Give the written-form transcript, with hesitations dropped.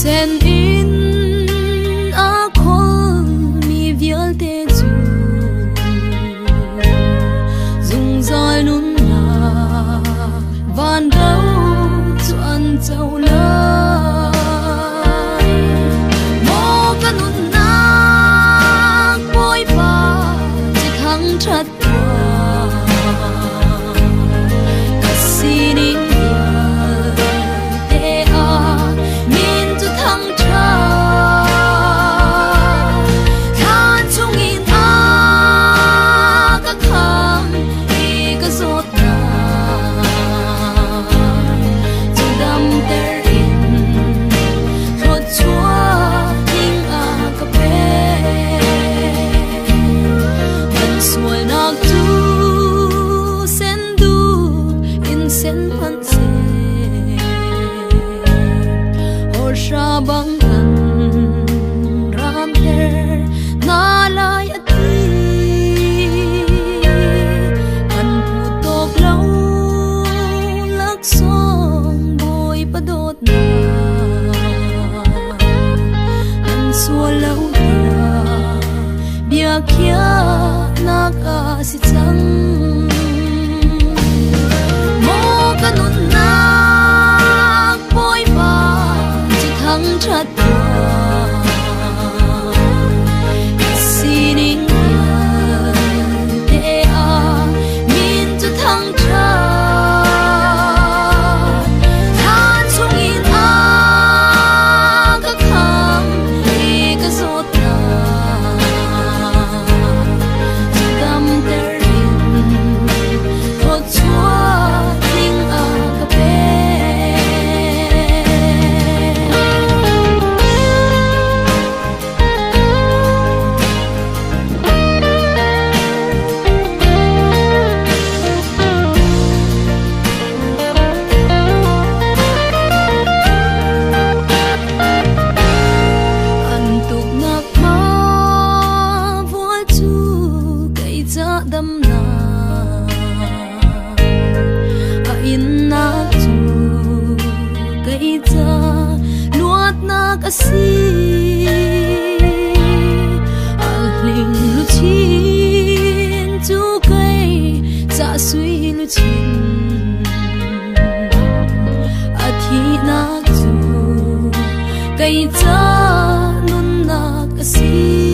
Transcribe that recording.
Sen in a khol mi vial te zu dung zoi nun na van đâu chuan châu lai mo ka nun na poi pa chi thang that ka sining bang kan ram her na lai ati kan putok lau lak som boy padot na an sual lau na bia kia nak a si chang mo kanun na boy pa thăng chặt sining te a min chu thăng chặt tha chung in a ka kham hi ka zot na dam terin thot chua ting a ka pe đâm na a in na chu cây cha nuốt na ka si a ling lu chin chu cây cha suy lu chin a thi na chu cây cha nun na ka si